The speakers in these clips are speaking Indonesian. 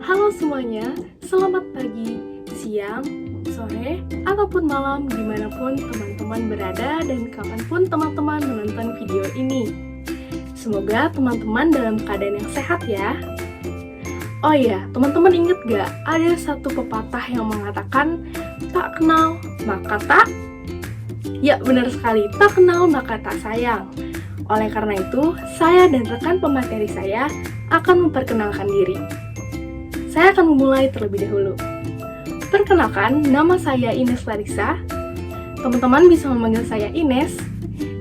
Halo semuanya, selamat pagi, siang, sore, ataupun malam dimanapun teman-teman berada dan kapanpun teman-teman menonton video ini. Semoga teman-teman dalam keadaan yang sehat ya. Oh iya, teman-teman inget gak ada satu pepatah yang mengatakan tak kenal maka tak? Ya benar sekali, tak kenal maka tak sayang. Oleh karena itu, saya dan rekan pemateri saya akan memperkenalkan diri. Saya akan memulai terlebih dahulu. Perkenalkan, nama saya Ines Larissa. Teman-teman bisa memanggil saya Ines.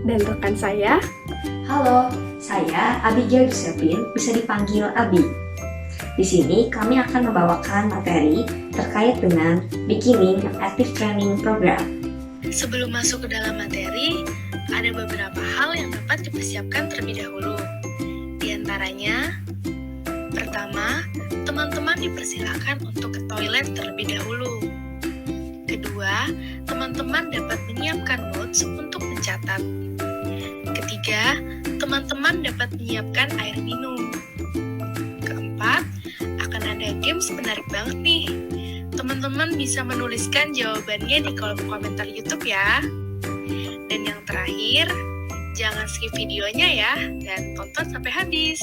Dan rekan saya, Halo, saya Abigail Yusefin, bisa dipanggil Abi. Di sini kami akan membawakan materi terkait dengan Beginning Active Training Program. sebelum masuk ke dalam materi, ada beberapa hal yang dapat dipersiapkan terlebih dahulu. Di antaranya, pertama, teman-teman dipersilakan untuk ke toilet terlebih dahulu. Kedua, teman-teman dapat menyiapkan notes untuk mencatat. Ketiga, teman-teman dapat menyiapkan air minum. Keempat, akan ada games menarik banget nih. Teman-teman bisa menuliskan jawabannya di kolom komentar YouTube ya. Dan yang terakhir, jangan skip videonya ya, dan tonton sampai habis.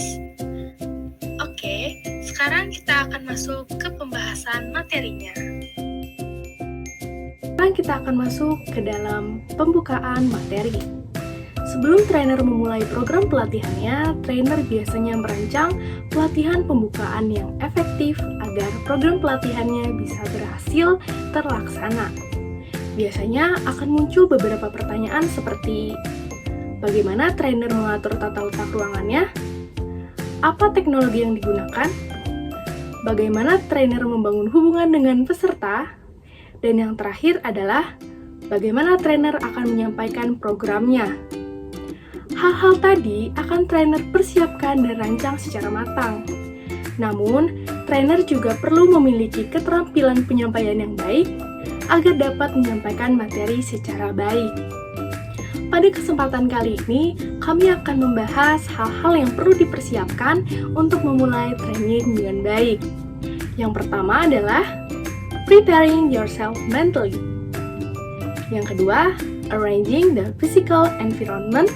Oke, sekarang kita akan masuk ke pembahasan materinya. Sekarang kita akan masuk ke dalam pembukaan materi. Sebelum trainer memulai program pelatihannya, trainer biasanya merancang pelatihan pembukaan yang efektif agar program pelatihannya bisa berhasil terlaksana. Biasanya akan muncul beberapa pertanyaan seperti bagaimana trainer mengatur tata letak ruangannya? Apa teknologi yang digunakan? Bagaimana trainer membangun hubungan dengan peserta? Dan yang terakhir adalah bagaimana trainer akan menyampaikan programnya. Hal-hal tadi akan trainer persiapkan dan rancang secara matang. Namun, trainer juga perlu memiliki keterampilan penyampaian yang baik agar dapat menyampaikan materi secara baik. Pada kesempatan kali ini, kami akan membahas hal-hal yang perlu dipersiapkan untuk memulai training dengan baik. Yang pertama adalah preparing yourself mentally. Yang kedua, arranging the physical environment.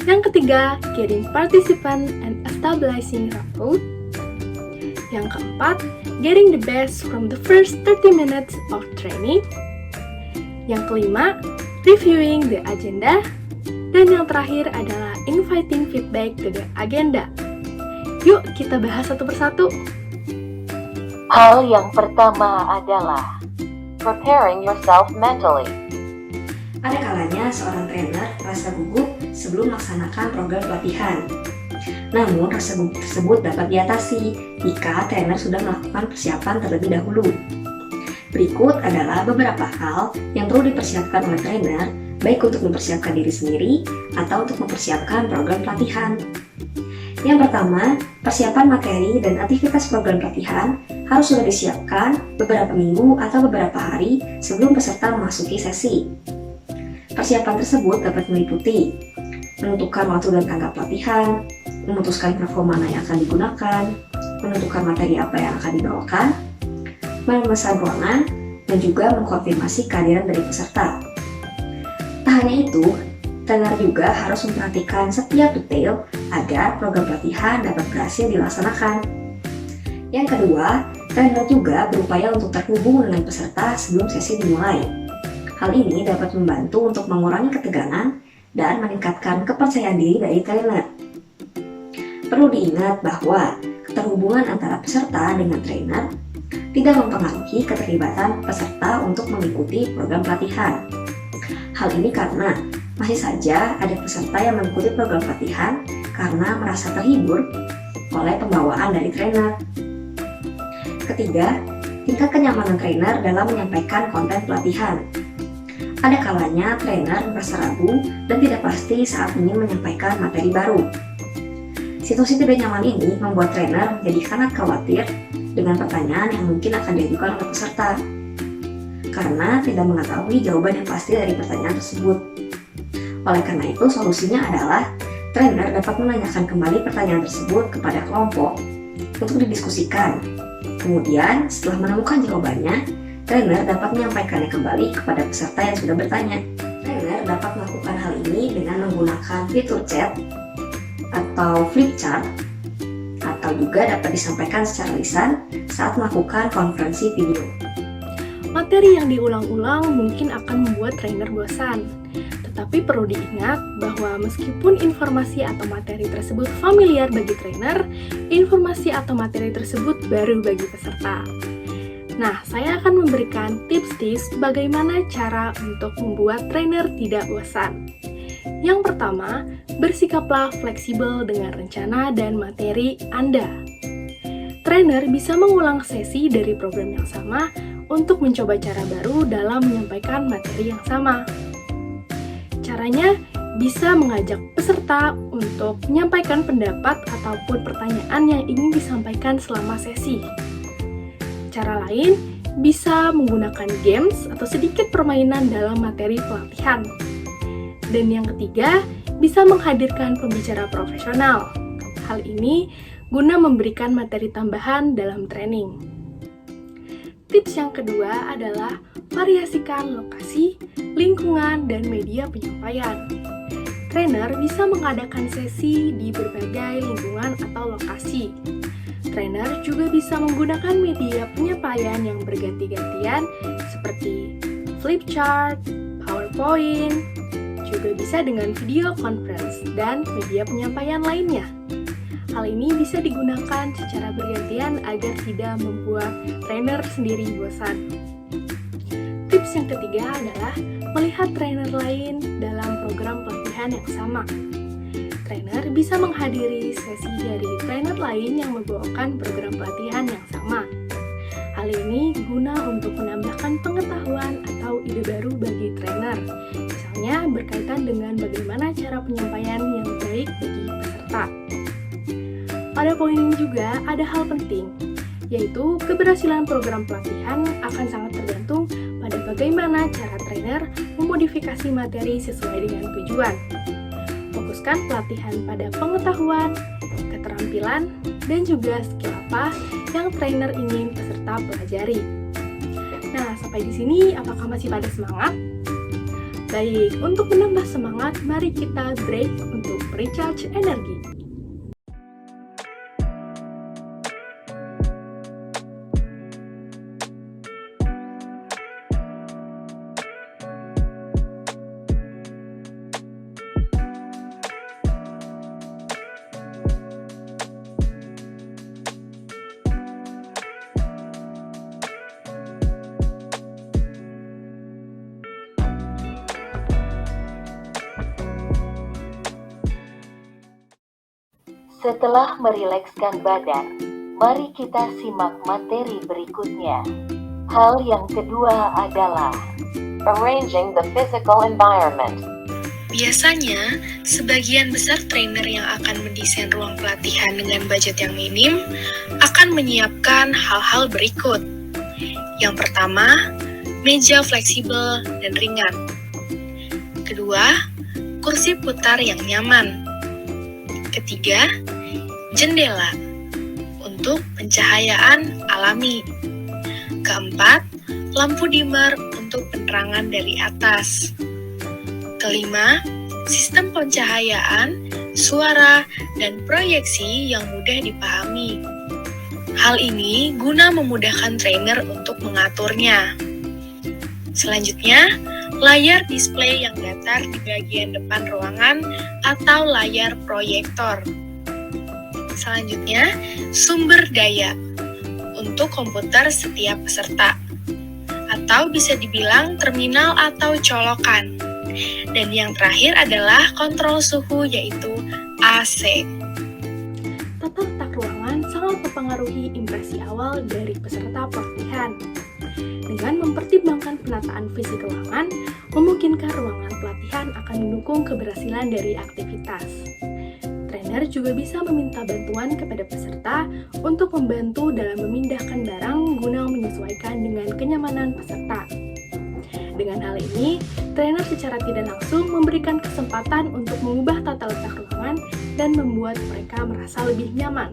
Yang ketiga, getting participant and establishing rapport. Yang keempat, getting the best from the first 30 minutes of training. Yang kelima, reviewing the agenda. Dan yang terakhir adalah inviting feedback to the agenda. Yuk kita bahas satu persatu. Hal yang pertama adalah preparing yourself mentally. Ada kalanya seorang trainer merasa gugup sebelum melaksanakan program pelatihan. Namun, rasa gugup tersebut dapat diatasi jika trainer sudah melakukan persiapan terlebih dahulu. Berikut adalah beberapa hal yang perlu dipersiapkan oleh trainer, baik untuk mempersiapkan diri sendiri atau untuk mempersiapkan program pelatihan. Yang pertama, persiapan materi dan aktivitas program pelatihan harus sudah disiapkan beberapa minggu atau beberapa hari sebelum peserta memasuki sesi. Persiapan tersebut dapat meliputi menentukan waktu dan tanggal pelatihan, memutuskan platform mana yang akan digunakan, menentukan materi apa yang akan dibawakan, memesan ruangan, dan juga mengkonfirmasi kehadiran dari peserta. Tak hanya itu, trainer juga harus memperhatikan setiap detail agar program pelatihan dapat berhasil dilaksanakan. Yang kedua, trainer juga berupaya untuk terhubung dengan peserta sebelum sesi dimulai. Hal ini dapat membantu untuk mengurangi ketegangan dan meningkatkan kepercayaan diri dari trainer. Perlu diingat bahwa keterhubungan antara peserta dengan trainer tidak mempengaruhi keterlibatan peserta untuk mengikuti program pelatihan. Hal ini karena masih saja ada peserta yang mengikuti program pelatihan karena merasa terhibur oleh pembawaan dari trainer. Ketiga, tingkat kenyamanan trainer dalam menyampaikan konten pelatihan. Ada kalanya trainer merasa ragu dan tidak pasti saat ingin menyampaikan materi baru. Situasi tidak nyaman ini membuat trainer menjadi sangat khawatir dengan pertanyaan yang mungkin akan diajukan oleh peserta, karena tidak mengetahui jawaban yang pasti dari pertanyaan tersebut. Oleh karena itu, solusinya adalah trainer dapat menanyakan kembali pertanyaan tersebut kepada kelompok untuk didiskusikan. Kemudian, setelah menemukan jawabannya, trainer dapat menyampaikannya kembali kepada peserta yang sudah bertanya. Trainer dapat melakukan hal ini dengan menggunakan fitur chat atau flip chart, atau juga dapat disampaikan secara lisan saat melakukan konferensi video. Materi yang diulang-ulang mungkin akan membuat trainer bosan. Tetapi perlu diingat bahwa meskipun informasi atau materi tersebut familiar bagi trainer, informasi atau materi tersebut baru bagi peserta. Nah, saya akan memberikan tips-tips bagaimana cara untuk membuat trainer tidak bosan. Yang pertama, bersikaplah fleksibel dengan rencana dan materi Anda. Trainer bisa mengulang sesi dari program yang sama untuk mencoba cara baru dalam menyampaikan materi yang sama. Caranya bisa mengajak peserta untuk menyampaikan pendapat ataupun pertanyaan yang ingin disampaikan selama sesi. Cara lain bisa menggunakan games atau sedikit permainan dalam materi pelatihan. Dan yang ketiga, bisa menghadirkan pembicara profesional. Hal ini guna memberikan materi tambahan dalam training. Tips yang kedua adalah variasikan lokasi, lingkungan, dan media penyampaian. Trainer bisa mengadakan sesi di berbagai lingkungan atau lokasi. Trainer juga bisa menggunakan media penyampaian yang berganti-gantian seperti flip chart, PowerPoint, juga bisa dengan video conference dan media penyampaian lainnya. Hal ini bisa digunakan secara bergantian agar tidak membuat trainer sendiri bosan. Tips yang ketiga adalah melihat trainer lain dalam program pelatihan yang sama. Trainer bisa menghadiri sesi dari trainer lain yang membawakan program pelatihan yang sama. Hal ini guna untuk menambahkan pengetahuan atau ide baru bagi trainer, misalnya berkaitan dengan bagaimana cara penyampaian yang baik bagi peserta. Pada poin ini juga ada hal penting, yaitu keberhasilan program pelatihan akan sangat tergantung pada bagaimana cara trainer memodifikasi materi sesuai dengan tujuan. Fokuskan pelatihan pada pengetahuan, keterampilan, dan juga skill apa yang trainer ingin peserta pelajari. Nah, sampai di sini apakah masih pada semangat? Baik, untuk menambah semangat, mari kita break untuk recharge energi. Setelah merilekskan badan, mari kita simak materi berikutnya. Hal yang kedua adalah arranging the physical environment. Biasanya, sebagian besar trainer yang akan mendesain ruang pelatihan dengan budget yang minim akan menyiapkan hal-hal berikut. Yang pertama, meja fleksibel dan ringan. Kedua, kursi putar yang nyaman. Ketiga, jendela untuk pencahayaan alami. Keempat, lampu dimmer untuk penerangan dari atas. Kelima, sistem pencahayaan, suara, dan proyeksi yang mudah dipahami. Hal ini guna memudahkan trainer untuk mengaturnya. Selanjutnya, layar display yang datar di bagian depan ruangan atau layar proyektor. Selanjutnya, sumber daya untuk komputer setiap peserta, atau bisa dibilang terminal atau colokan. Dan yang terakhir adalah kontrol suhu, yaitu AC. Tata letak ruangan sangat mempengaruhi impresi awal dari peserta pelatihan. Dengan mempertimbangkan penataan fisik ruangan, memungkinkan ruangan pelatihan akan mendukung keberhasilan dari aktivitas. Trainer juga bisa meminta bantuan kepada peserta untuk membantu dalam memindahkan barang guna menyesuaikan dengan kenyamanan peserta. Dengan hal ini, trainer secara tidak langsung memberikan kesempatan untuk mengubah tata letak ruangan dan membuat mereka merasa lebih nyaman.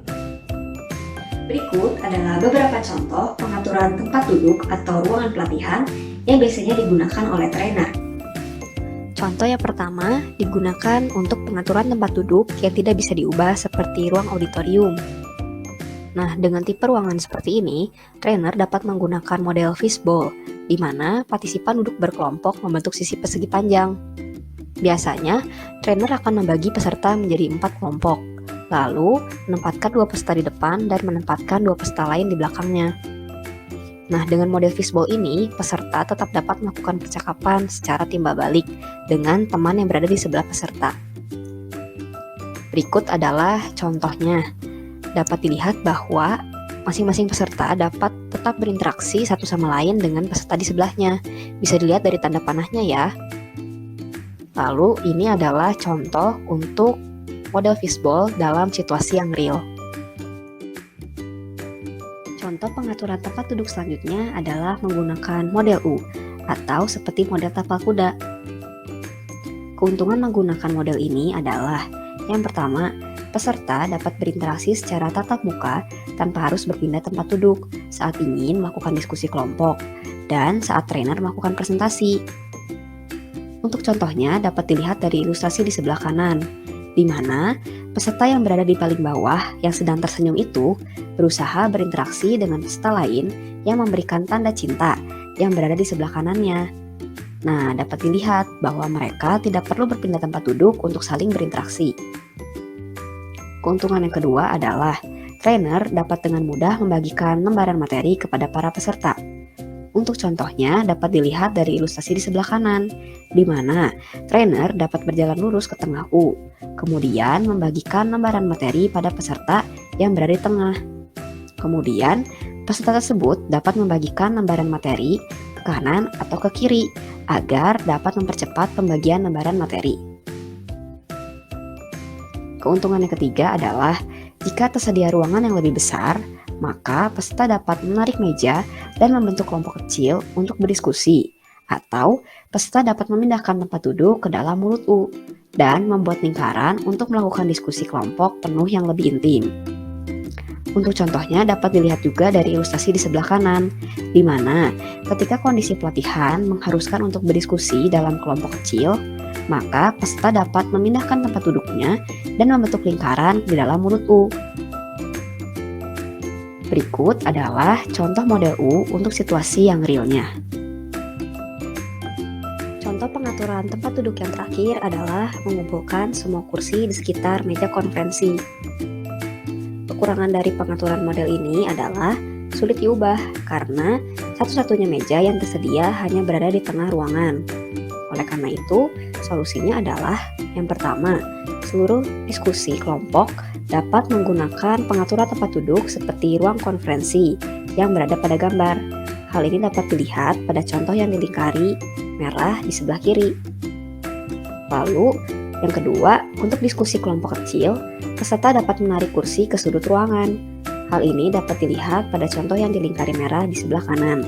Berikut adalah beberapa contoh pengaturan tempat duduk atau ruangan pelatihan yang biasanya digunakan oleh trainer. Contoh yang pertama digunakan untuk pengaturan tempat duduk yang tidak bisa diubah seperti ruang auditorium. Nah, dengan tipe ruangan seperti ini, trainer dapat menggunakan model fishbowl, di mana partisipan duduk berkelompok membentuk sisi persegi panjang. Biasanya, trainer akan membagi peserta menjadi 4 kelompok, lalu menempatkan 2 peserta di depan dan menempatkan 2 peserta lain di belakangnya. Nah, dengan model fishbowl ini, peserta tetap dapat melakukan percakapan secara timbal balik dengan teman yang berada di sebelah peserta. Berikut adalah contohnya. Dapat dilihat bahwa masing-masing peserta dapat tetap berinteraksi satu sama lain dengan peserta di sebelahnya. Bisa dilihat dari tanda panahnya ya. Lalu ini adalah contoh untuk model fishbowl dalam situasi yang real. Contoh pengaturan tempat duduk selanjutnya adalah menggunakan model U atau seperti model tapal kuda. Keuntungan menggunakan model ini adalah yang pertama, peserta dapat berinteraksi secara tatap muka tanpa harus berpindah tempat duduk saat ingin melakukan diskusi kelompok dan saat trainer melakukan presentasi. Untuk contohnya dapat dilihat dari ilustrasi di sebelah kanan, di mana peserta yang berada di paling bawah yang sedang tersenyum itu berusaha berinteraksi dengan peserta lain yang memberikan tanda cinta yang berada di sebelah kanannya. Nah, dapat dilihat bahwa mereka tidak perlu berpindah tempat duduk untuk saling berinteraksi. Keuntungan yang kedua adalah trainer dapat dengan mudah membagikan lembaran materi kepada para peserta. Untuk contohnya dapat dilihat dari ilustrasi di sebelah kanan, di mana trainer dapat berjalan lurus ke tengah U, kemudian membagikan lembaran materi pada peserta yang berada di tengah. Kemudian, peserta tersebut dapat membagikan lembaran materi ke kanan atau ke kiri, agar dapat mempercepat pembagian lembaran materi. Keuntungan yang ketiga adalah jika tersedia ruangan yang lebih besar, maka peserta dapat menarik meja dan membentuk kelompok kecil untuk berdiskusi, atau peserta dapat memindahkan tempat duduk ke dalam mulut U dan membuat lingkaran untuk melakukan diskusi kelompok penuh yang lebih intim. Untuk contohnya dapat dilihat juga dari ilustrasi di sebelah kanan, di mana ketika kondisi pelatihan mengharuskan untuk berdiskusi dalam kelompok kecil, maka peserta dapat memindahkan tempat duduknya dan membentuk lingkaran di dalam mulut U. Berikut adalah contoh model U untuk situasi yang realnya. Contoh pengaturan tempat duduk yang terakhir adalah mengumpulkan semua kursi di sekitar meja konferensi. Kekurangan dari pengaturan model ini adalah sulit diubah karena satu-satunya meja yang tersedia hanya berada di tengah ruangan. Oleh karena itu, solusinya adalah yang pertama, seluruh diskusi kelompok dapat menggunakan pengaturan tempat duduk seperti ruang konferensi yang berada pada gambar. Hal ini dapat dilihat pada contoh yang dilingkari merah di sebelah kiri. Lalu, yang kedua, untuk diskusi kelompok kecil, peserta dapat menarik kursi ke sudut ruangan. Hal ini dapat dilihat pada contoh yang dilingkari merah di sebelah kanan.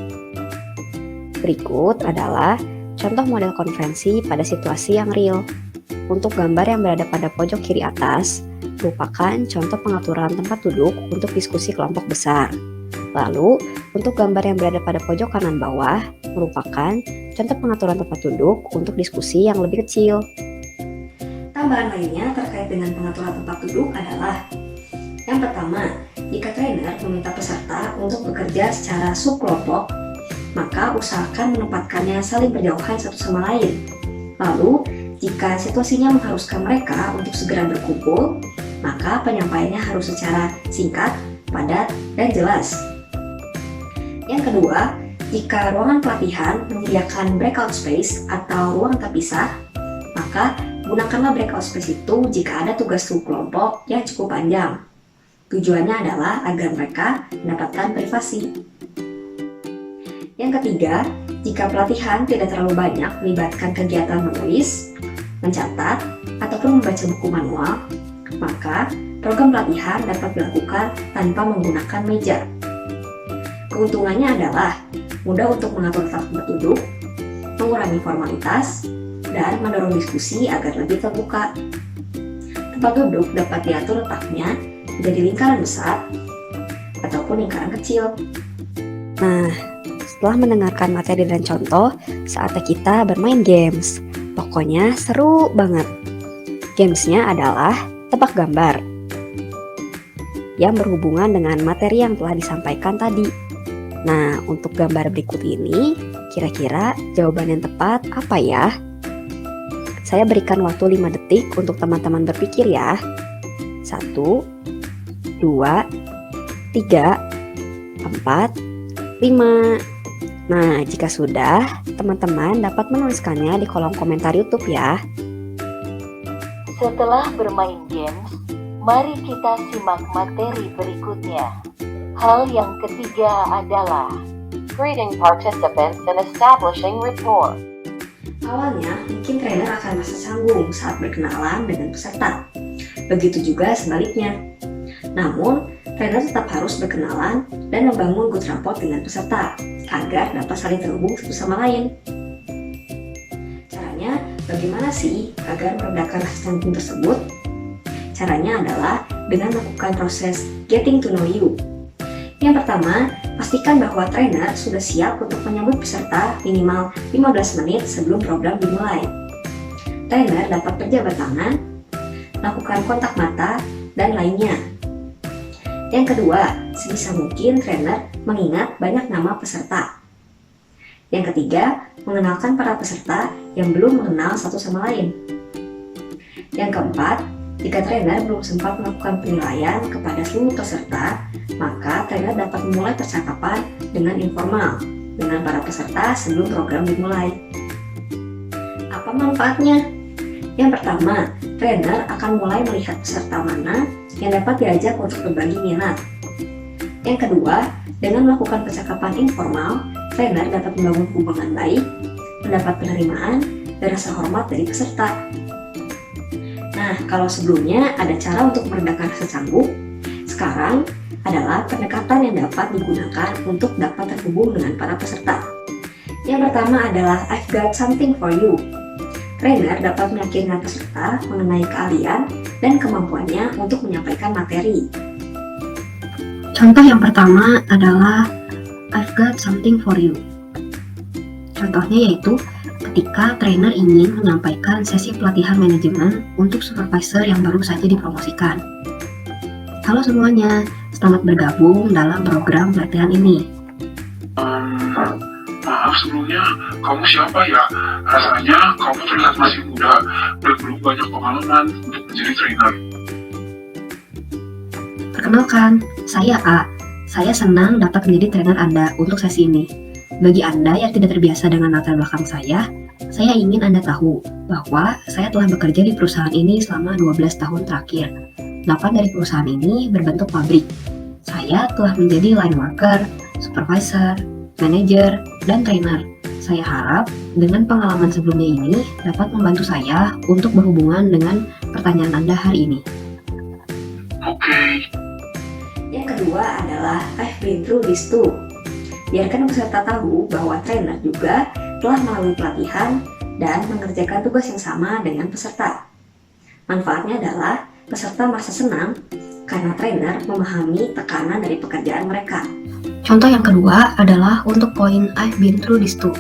Berikut adalah contoh model konferensi pada situasi yang real. Untuk gambar yang berada pada pojok kiri atas, merupakan contoh pengaturan tempat duduk untuk diskusi kelompok besar. Lalu, untuk gambar yang berada pada pojok kanan bawah, merupakan contoh pengaturan tempat duduk untuk diskusi yang lebih kecil. Tambahan lainnya terkait dengan pengaturan tempat duduk adalah yang pertama, jika trainer meminta peserta untuk bekerja secara subkelompok, maka usahakan menempatkannya saling berjauhan satu sama lain. Lalu, jika situasinya mengharuskan mereka untuk segera berkumpul, maka penyampaiannya harus secara singkat, padat, dan jelas. Yang kedua, jika ruangan pelatihan menyediakan breakout space atau ruang terpisah, maka gunakanlah breakout space itu jika ada tugas kelompok yang cukup panjang. Tujuannya adalah agar mereka mendapatkan privasi. Yang ketiga, jika pelatihan tidak terlalu banyak melibatkan kegiatan menulis, mencatat, ataupun membaca buku manual, maka program pelatihan dapat dilakukan tanpa menggunakan meja. Keuntungannya adalah mudah untuk mengatur tempat duduk, mengurangi formalitas, dan mendorong diskusi agar lebih terbuka. Tempat duduk dapat diatur letaknya menjadi lingkaran besar, atau ataupun lingkaran kecil. Nah, setelah mendengarkan materi dan contoh, saatnya kita bermain games. Pokoknya seru banget. Gamesnya adalah tebak gambar yang berhubungan dengan materi yang telah disampaikan tadi. Nah, untuk gambar berikut ini, kira-kira jawaban yang tepat apa ya? Saya berikan waktu 5 detik untuk teman-teman berpikir ya. 1, 2, 3, 4, 5. Nah, jika sudah, teman-teman dapat menuliskannya di kolom komentar YouTube ya. Setelah bermain games, mari kita simak materi berikutnya. Hal yang ketiga adalah greeting participants and establishing rapport. Awalnya, mungkin trainer akan merasa canggung saat berkenalan dengan peserta. Begitu juga sebaliknya. Namun, trainer tetap harus berkenalan dan membangun good rapport dengan peserta agar dapat saling terhubung satu sama lain. Caranya, bagaimana sih agar meredakan rasa canggung tersebut? Caranya adalah dengan melakukan proses getting to know you. Yang pertama, pastikan bahwa trainer sudah siap untuk menyambut peserta minimal 15 menit sebelum program dimulai. Trainer dapat berjabat tangan, lakukan kontak mata, dan lainnya. Yang kedua, sebisa mungkin trainer mengingat banyak nama peserta. Yang ketiga, mengenalkan para peserta yang belum mengenal satu sama lain. Yang keempat, jika trainer belum sempat melakukan penilaian kepada seluruh peserta, maka trainer dapat memulai percakapan dengan informal dengan para peserta sebelum program dimulai. Apa manfaatnya? Yang pertama, trainer akan mulai melihat peserta mana yang dapat diajak untuk berbagi minat. Yang kedua, dengan melakukan percakapan informal, trainer dapat membangun hubungan baik, mendapat penerimaan, dan rasa hormat dari peserta. Nah, kalau sebelumnya ada cara untuk meredakan rasa canggung, sekarang adalah pendekatan yang dapat digunakan untuk dapat terhubung dengan para peserta. Yang pertama adalah I've got something for you. Trainer dapat meyakinkan peserta mengenai keahlian dan kemampuannya untuk menyampaikan materi. Contoh yang pertama adalah I've got something for you. Contohnya yaitu ketika trainer ingin menyampaikan sesi pelatihan manajemen untuk supervisor yang baru saja dipromosikan. Halo semuanya, selamat bergabung dalam program pelatihan ini. Maaf sebelumnya, kamu siapa ya? Rasanya kamu terlihat masih muda dan belum banyak pengalaman untuk menjadi trainer. Perkenalkan, saya A. Saya senang dapat menjadi trainer Anda untuk sesi ini. Bagi Anda yang tidak terbiasa dengan latar belakang saya ingin Anda tahu bahwa saya telah bekerja di perusahaan ini selama 12 tahun terakhir. 8 dari perusahaan ini berbentuk pabrik. Saya telah menjadi line worker, supervisor, manager, dan trainer. Saya harap dengan pengalaman sebelumnya ini dapat membantu saya untuk berhubungan dengan pertanyaan Anda hari ini. Oke. Yang kedua adalah I've been through this too. Biarkan peserta tahu bahwa trainer juga telah melalui pelatihan dan mengerjakan tugas yang sama dengan peserta. Manfaatnya adalah peserta merasa senang karena trainer memahami tekanan dari pekerjaan mereka. Contoh yang kedua adalah untuk poin I've been through this too.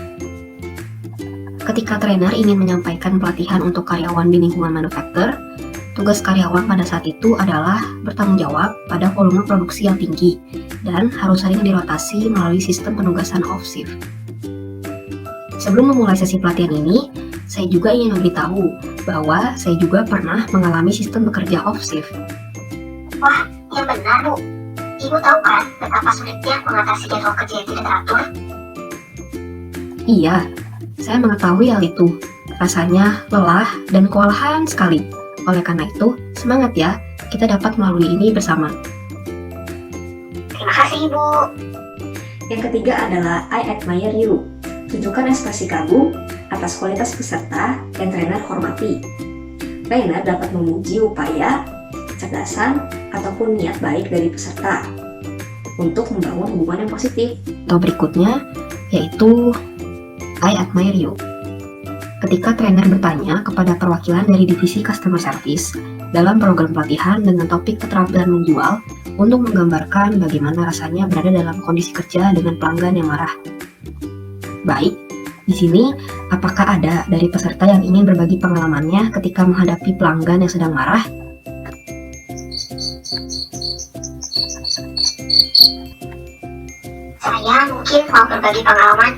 Ketika trainer ingin menyampaikan pelatihan untuk karyawan di lingkungan manufaktur, tugas karyawan pada saat itu adalah bertanggung jawab pada volume produksi yang tinggi dan harus sering dirotasi melalui sistem penugasan off-shift. Sebelum memulai sesi pelatihan ini, saya juga ingin memberitahu bahwa saya juga pernah mengalami sistem bekerja off-shift. Wah, yang benar Bu. Ibu tahu kan betapa sulitnya mengatasi jadwal kerja yang tidak teratur? Iya, saya mengetahui hal itu. Rasanya lelah dan kewalahan sekali. Oleh karena itu, semangat ya, kita dapat melalui ini bersama. Terima kasih Ibu. Yang ketiga adalah I admire you. Tunjukkan ekspresi kagum atas kualitas peserta yang trainer hormati. Trainer dapat memuji upaya, kecerdasan, ataupun niat baik dari peserta untuk membangun hubungan yang positif. Atau berikutnya, yaitu I admire you. Ketika trainer bertanya kepada perwakilan dari divisi customer service, dalam program pelatihan dengan topik keterampilan menjual untuk menggambarkan bagaimana rasanya berada dalam kondisi kerja dengan pelanggan yang marah. Baik, di sini apakah ada dari peserta yang ingin berbagi pengalamannya ketika menghadapi pelanggan yang sedang marah? Saya mungkin mau berbagi pengalaman.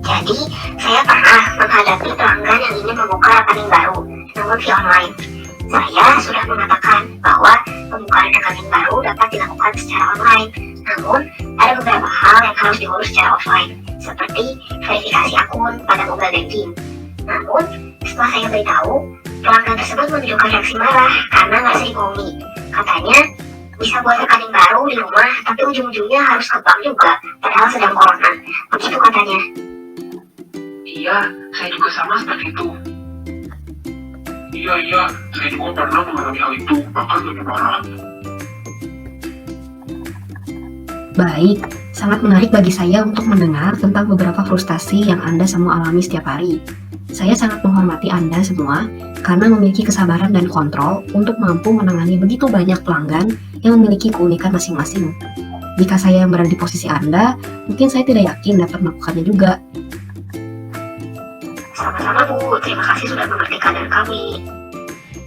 Jadi, saya pernah menghadapi pelanggan yang ingin membuka rekening baru, namun via online. Saya sudah mengatakan bahwa pembukaan rekening baru dapat dilakukan secara online, namun ada beberapa hal yang harus diurus secara offline, seperti verifikasi akun pada mobile banking. Namun, setelah saya beritahu, pelanggan tersebut menunjukkan reaksi marah karena nggak bisa dibohongi. Katanya, bisa buat rekening baru di rumah, tapi ujung-ujungnya harus ke bank juga, padahal sedang corona. Begitu katanya. Iya, saya juga sama seperti itu. Iya, saya juga pernah mengalami hal itu, bahkan lebih parah. Baik, sangat menarik bagi saya untuk mendengar tentang beberapa frustasi yang Anda semua alami setiap hari. Saya sangat menghormati Anda semua karena memiliki kesabaran dan kontrol untuk mampu menangani begitu banyak pelanggan yang memiliki keunikan masing-masing. Jika saya yang berada di posisi Anda, mungkin saya tidak yakin dapat melakukannya juga. Sama-sama Bu, terima kasih sudah mengerti keadaan kami.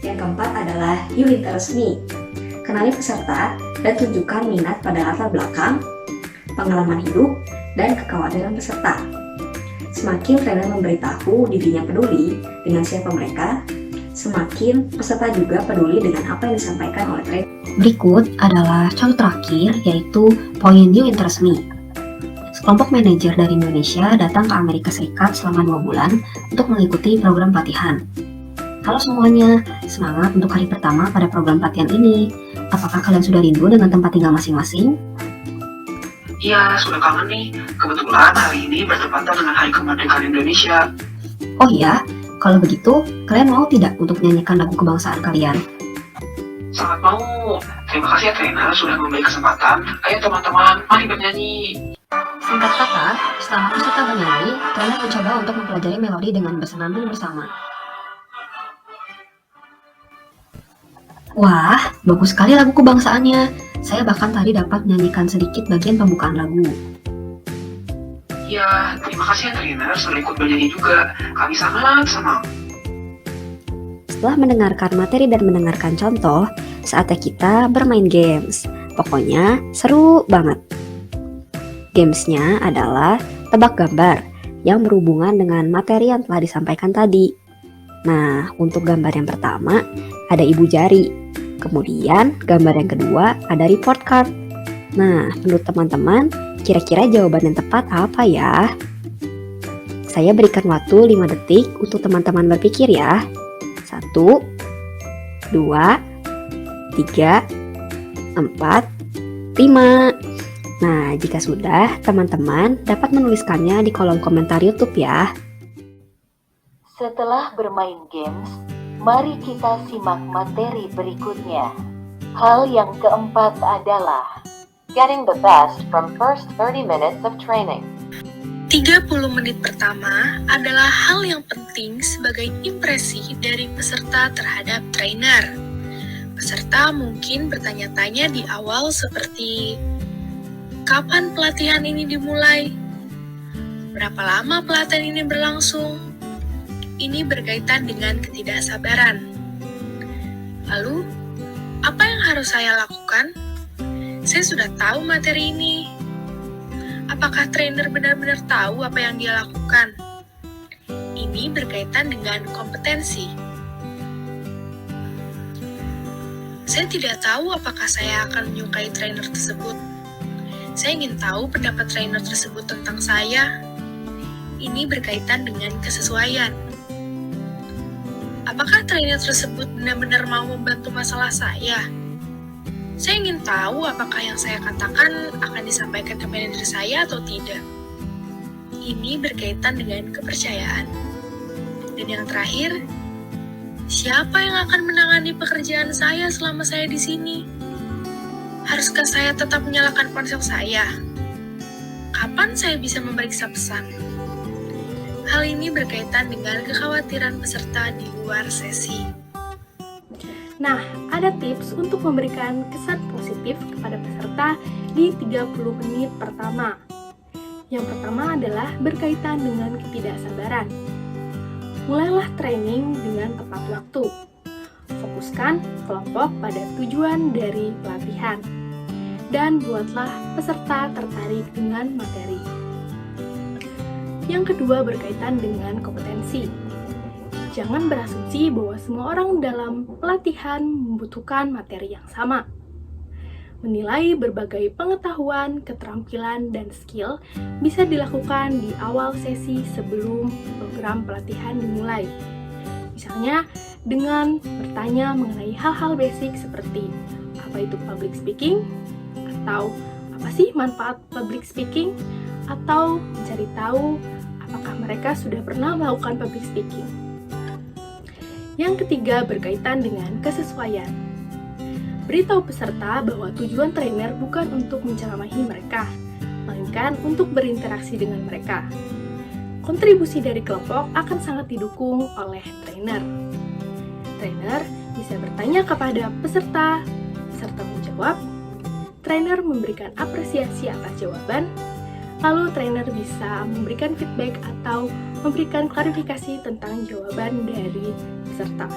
Yang keempat adalah You Interest Me. Kenali peserta dan tunjukkan minat pada latar belakang, pengalaman hidup, dan kekhawatiran peserta. Semakin trainer memberitahu dirinya peduli dengan siapa mereka, semakin peserta juga peduli dengan apa yang disampaikan oleh trainer. Berikut adalah contoh terakhir, yaitu poin You Interest Me. Sekelompok manajer dari Indonesia datang ke Amerika Serikat selama 2 bulan untuk mengikuti program pelatihan. Halo semuanya, semangat untuk hari pertama pada program pelatihan ini. Apakah kalian sudah rindu dengan tempat tinggal masing-masing? Iya, sudah kangen nih. Kebetulan hari ini bertepatan dengan Hari Kemerdekaan Indonesia. Oh iya, kalau begitu, kalian mau tidak untuk menyanyikan lagu kebangsaan kalian? Sangat mau. Terima kasih ya trainer sudah memberi kesempatan. Ayo teman-teman, mari bernyanyi. Singkat kata, setelah peserta bernyanyi, trainer mencoba untuk mempelajari melodi dengan bersenandung bersama. Wah, bagus sekali lagu kebangsaannya. Saya bahkan tadi dapat menyanyikan sedikit bagian pembukaan lagu. Ya, terima kasih ya trainer sudah ikut bernyanyi juga. Kami sangat senang. Setelah mendengarkan materi dan mendengarkan contoh, saatnya kita bermain games. Pokoknya seru banget. Gamesnya adalah tebak gambar yang berhubungan dengan materi yang telah disampaikan tadi. Nah, untuk gambar yang pertama ada ibu jari. Kemudian gambar yang kedua ada report card. Nah, menurut teman-teman, kira-kira jawaban yang tepat apa ya? Saya berikan waktu 5 detik untuk teman-teman berpikir ya. 1, 2, 3, 4, 5. Nah, jika sudah, teman-teman dapat menuliskannya di kolom komentar YouTube ya. Setelah bermain games, mari kita simak materi berikutnya. Hal yang keempat adalah getting the best from first 30 minutes of training. 30 menit pertama adalah hal yang penting sebagai impresi dari peserta terhadap trainer. Peserta mungkin bertanya-tanya di awal seperti, kapan pelatihan ini dimulai? Berapa lama pelatihan ini berlangsung? Ini berkaitan dengan ketidaksabaran. Lalu, apa yang harus saya lakukan? Saya sudah tahu materi ini. Apakah trainer benar-benar tahu apa yang dia lakukan? Ini berkaitan dengan kompetensi. Saya tidak tahu apakah saya akan menyukai trainer tersebut. Saya ingin tahu pendapat trainer tersebut tentang saya. Ini berkaitan dengan kesesuaian. Apakah trainer tersebut benar-benar mau membantu masalah saya? Saya ingin tahu apakah yang saya katakan akan disampaikan ke manajer saya atau tidak. Ini berkaitan dengan kepercayaan. Dan yang terakhir, siapa yang akan menangani pekerjaan saya selama saya di sini? Haruskah saya tetap menyalakan ponsel saya? Kapan saya bisa memeriksa pesan? Hal ini berkaitan dengan kekhawatiran peserta di luar sesi. Nah, ada tips untuk memberikan kesan positif kepada peserta di 30 menit pertama. Yang pertama adalah berkaitan dengan ketidaksabaran. Mulailah training dengan tepat waktu. Fokuskan kelompok pada tujuan dari pelatihan. Dan buatlah peserta tertarik dengan materi. Yang kedua berkaitan dengan kompetensi. Jangan berasumsi bahwa semua orang dalam pelatihan membutuhkan materi yang sama. Menilai berbagai pengetahuan, keterampilan, dan skill bisa dilakukan di awal sesi sebelum program pelatihan dimulai. Misalnya, dengan bertanya mengenai hal-hal basic seperti apa itu public speaking, atau apa sih manfaat public speaking, atau mencari tahu apakah mereka sudah pernah melakukan public speaking. Yang ketiga berkaitan dengan kesesuaian. Beritahu peserta bahwa tujuan trainer bukan untuk menceramahi mereka, melainkan untuk berinteraksi dengan mereka. Kontribusi dari kelompok akan sangat didukung oleh trainer. Trainer bisa bertanya kepada peserta menjawab. Trainer memberikan apresiasi atas jawaban, lalu trainer bisa memberikan feedback atau memberikan klarifikasi tentang jawaban dari peserta.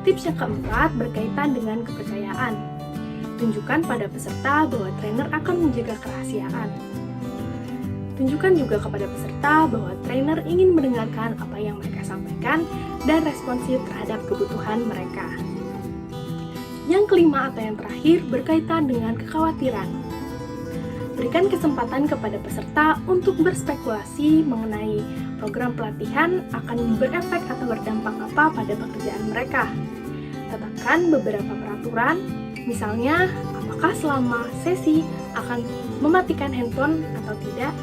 Tips yang keempat berkaitan dengan kepercayaan. Tunjukkan pada peserta bahwa trainer akan menjaga kerahasiaan. Tunjukkan juga kepada peserta bahwa trainer ingin mendengarkan apa yang mereka sampaikan dan responsif terhadap kebutuhan mereka. Yang kelima atau yang terakhir berkaitan dengan kekhawatiran. Berikan kesempatan kepada peserta untuk berspekulasi mengenai program pelatihan akan berefek atau berdampak apa pada pekerjaan mereka. Tetapkan beberapa peraturan, misalnya apakah selama sesi akan mematikan handphone atau tidak.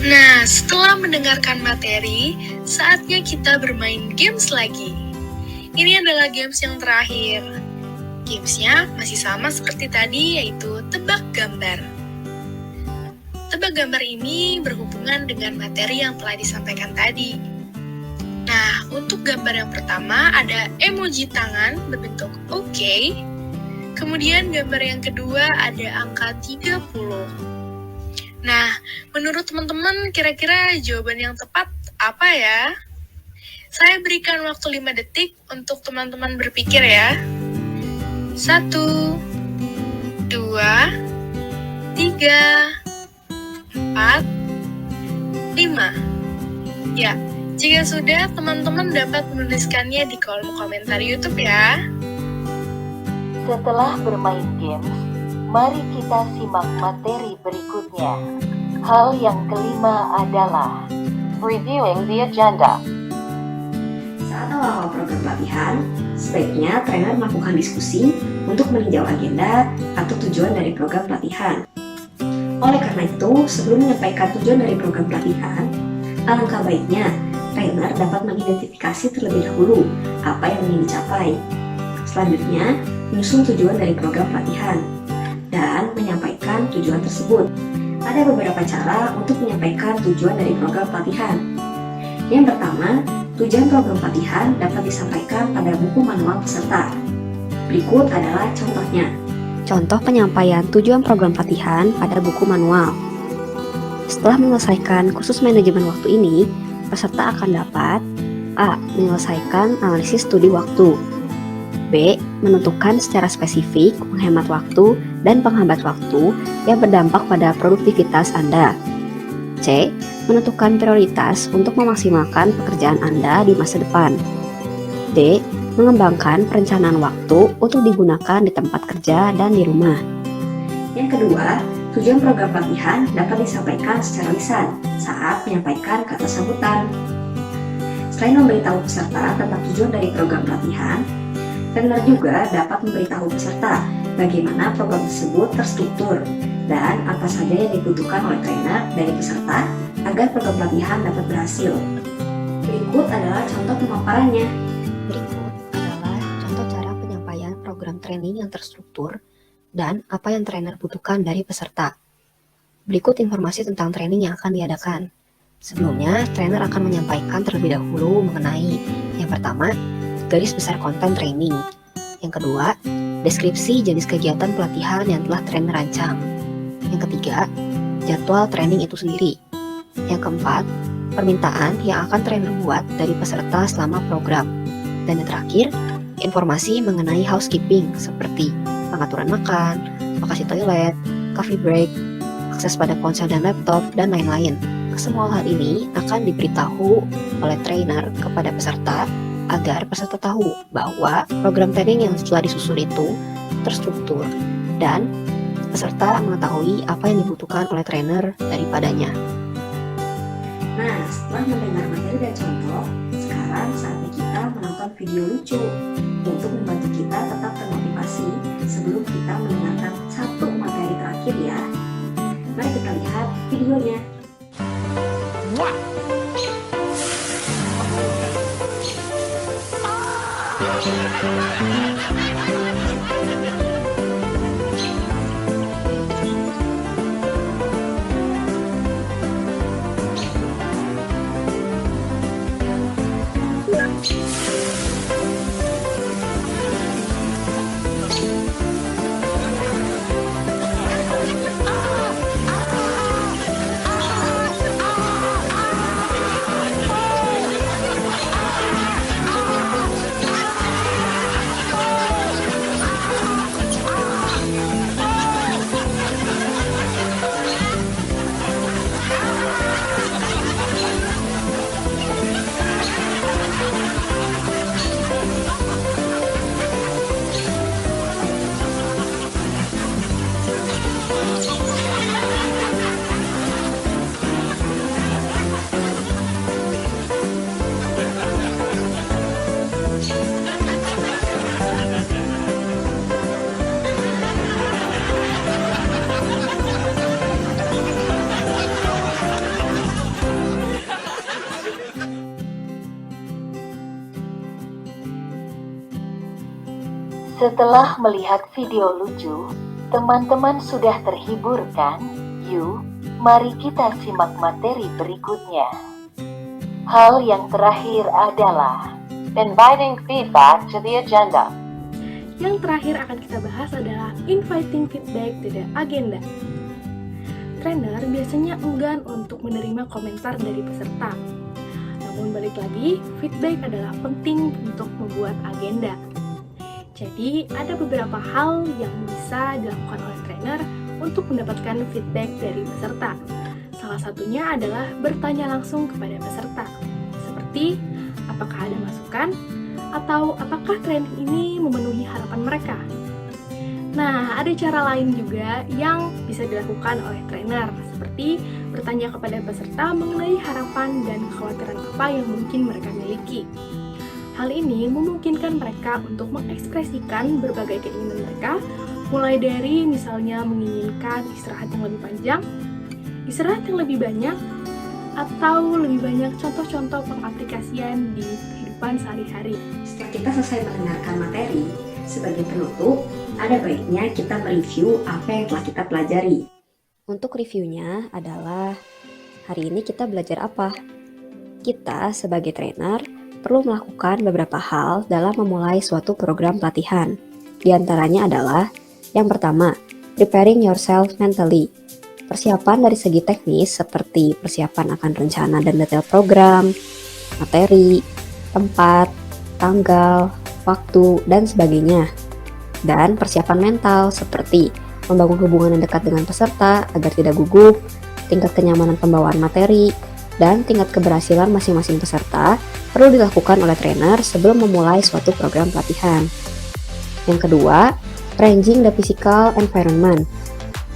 Nah, setelah mendengarkan materi, saatnya kita bermain games lagi. Ini adalah games yang terakhir. Gamesnya masih sama seperti tadi, yaitu tebak gambar. Tebak gambar ini berhubungan dengan materi yang telah disampaikan tadi. Nah, untuk gambar yang pertama ada emoji tangan berbentuk OK. Kemudian gambar yang kedua ada angka 30. Nah, menurut teman-teman kira-kira jawaban yang tepat apa ya? Saya berikan waktu 5 detik untuk teman-teman berpikir ya. 1, 2, 3, 4, 5. Ya, jika sudah, teman-teman dapat menuliskannya di kolom komentar YouTube ya. Setelah bermain games, mari kita simak materi berikutnya. Hal yang kelima adalah reviewing the agenda. Saat awal program pelatihan, sebaiknya trainer melakukan diskusi untuk meninjau agenda atau tujuan dari program pelatihan. Oleh karena itu, sebelum menyampaikan tujuan dari program pelatihan, alangkah baiknya trainer dapat mengidentifikasi terlebih dahulu apa yang ingin dicapai. Selanjutnya, menyusun tujuan dari program pelatihan dan menyampaikan tujuan tersebut. Ada beberapa cara untuk menyampaikan tujuan dari program pelatihan. Yang pertama, tujuan program pelatihan dapat disampaikan pada buku manual peserta. Berikut adalah contohnya. Contoh penyampaian tujuan program pelatihan pada buku manual. Setelah menyelesaikan kursus manajemen waktu ini, peserta akan dapat A. Menyelesaikan analisis studi waktu, B. Menentukan secara spesifik menghemat waktu dan penghambat waktu yang berdampak pada produktivitas Anda, C. Menentukan prioritas untuk memaksimalkan pekerjaan Anda di masa depan, D. Mengembangkan perencanaan waktu untuk digunakan di tempat kerja dan di rumah. Yang kedua, tujuan program pelatihan dapat disampaikan secara lisan saat menyampaikan kata sambutan. Selain memberitahu peserta tentang tujuan dari program pelatihan, trainer juga dapat memberitahu peserta bagaimana program tersebut terstruktur dan apa saja yang dibutuhkan oleh trainer dari peserta agar program pelatihan dapat berhasil. Berikut adalah contoh pemaparannya. Berikut adalah contoh cara penyampaian program training yang terstruktur dan apa yang trainer butuhkan dari peserta. Berikut informasi tentang training yang akan diadakan. Sebelumnya, trainer akan menyampaikan terlebih dahulu mengenai yang pertama, garis besar konten training. Yang kedua, deskripsi jenis kegiatan pelatihan yang telah trainer rancang. Yang ketiga, jadwal training itu sendiri. Yang keempat, permintaan yang akan trainer buat dari peserta selama program. Dan yang terakhir, informasi mengenai housekeeping seperti pengaturan makan, lokasi toilet, coffee break, akses pada ponsel dan laptop, dan lain-lain. Semua hal ini akan diberitahu oleh trainer kepada peserta agar peserta tahu bahwa program training yang telah disusun itu terstruktur dan peserta mengetahui apa yang dibutuhkan oleh trainer daripadanya. Nah, setelah mendengar materi dan contoh, sekarang saatnya kita menonton video lucu untuk membantu kita tetap termotivasi sebelum kita mendengarkan satu materi terakhir ya. Mari kita lihat videonya. Setelah melihat video lucu, teman-teman sudah terhibur kan? Yuk, mari kita simak materi berikutnya. Hal yang terakhir adalah inviting feedback to the agenda. Yang terakhir akan kita bahas adalah inviting feedback to the agenda. Trainer biasanya enggan untuk menerima komentar dari peserta. Namun balik lagi, feedback adalah penting untuk membuat agenda. Jadi, ada beberapa hal yang bisa dilakukan oleh trainer untuk mendapatkan feedback dari peserta. Salah satunya adalah bertanya langsung kepada peserta, seperti apakah ada masukan atau apakah training ini memenuhi harapan mereka. Nah, ada cara lain juga yang bisa dilakukan oleh trainer, seperti bertanya kepada peserta mengenai harapan dan kekhawatiran apa yang mungkin mereka miliki. Hal ini memungkinkan mereka untuk mengekspresikan berbagai keinginan mereka, mulai dari misalnya menginginkan istirahat yang lebih panjang, istirahat yang lebih banyak, atau lebih banyak contoh-contoh pengaplikasian di kehidupan sehari-hari. Setelah kita selesai mendengarkan materi, sebagai penutup, ada baiknya kita mereview apa yang telah kita pelajari. Untuk reviewnya adalah, hari ini kita belajar apa? Kita sebagai trainer perlu melakukan beberapa hal dalam memulai suatu program pelatihan. Di antaranya adalah, yang pertama, preparing yourself mentally. Persiapan dari segi teknis seperti persiapan akan rencana dan detail program, materi, tempat, tanggal, waktu, dan sebagainya. Dan persiapan mental seperti membangun hubungan yang dekat dengan peserta agar tidak gugup, tingkat kenyamanan pembawaan materi, dan tingkat keberhasilan masing-masing peserta perlu dilakukan oleh trainer sebelum memulai suatu program pelatihan. Yang kedua, arranging the physical environment.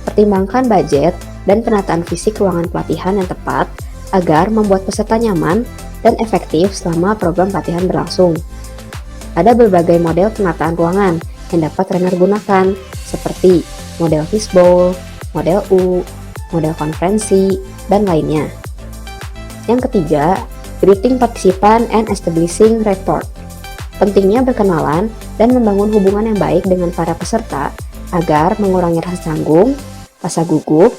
Pertimbangkan budget dan penataan fisik ruangan pelatihan yang tepat agar membuat peserta nyaman dan efektif selama program pelatihan berlangsung. Ada berbagai model penataan ruangan yang dapat trainer gunakan, seperti model fishbowl, model U, model konferensi, dan lainnya. Yang ketiga, greeting partisipan and establishing rapport. Pentingnya berkenalan dan membangun hubungan yang baik dengan para peserta agar mengurangi rasa canggung, rasa gugup,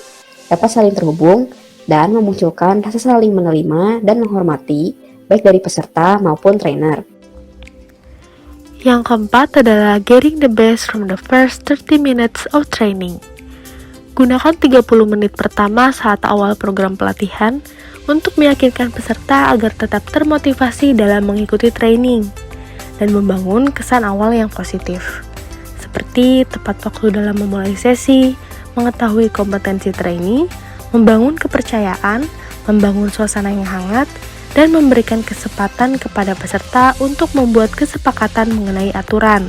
dapat saling terhubung, dan memunculkan rasa saling menerima dan menghormati baik dari peserta maupun trainer. Yang keempat adalah getting the best from the first 30 minutes of training. Gunakan 30 menit pertama saat awal program pelatihan untuk meyakinkan peserta agar tetap termotivasi dalam mengikuti training dan membangun kesan awal yang positif, seperti tepat waktu dalam memulai sesi, mengetahui kompetensi trainee, membangun kepercayaan, membangun suasana yang hangat, dan memberikan kesempatan kepada peserta untuk membuat kesepakatan mengenai aturan.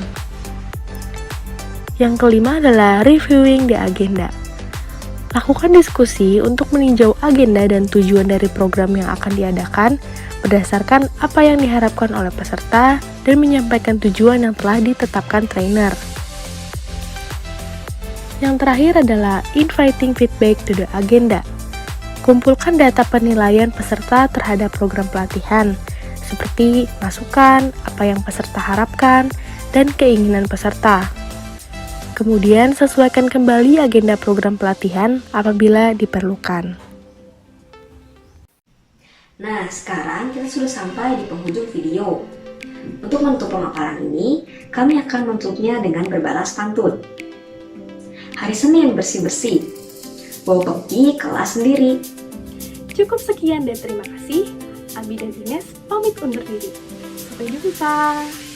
Yang kelima adalah reviewing the agenda. Lakukan diskusi untuk meninjau agenda dan tujuan dari program yang akan diadakan berdasarkan apa yang diharapkan oleh peserta dan menyampaikan tujuan yang telah ditetapkan trainer. Yang terakhir adalah inviting feedback to the agenda. Kumpulkan data penilaian peserta terhadap program pelatihan, seperti masukan, apa yang peserta harapkan, dan keinginan peserta. Kemudian sesuaikan kembali agenda program pelatihan apabila diperlukan. Nah, sekarang kita sudah sampai di penghujung video. Untuk menutup pemaparan ini, kami akan menutupnya dengan berbalas pantun. Hari Senin bersih-bersih, bawa pergi kelas sendiri. Cukup sekian dan terima kasih. Abi dan Ines pamit undur diri. Sampai jumpa.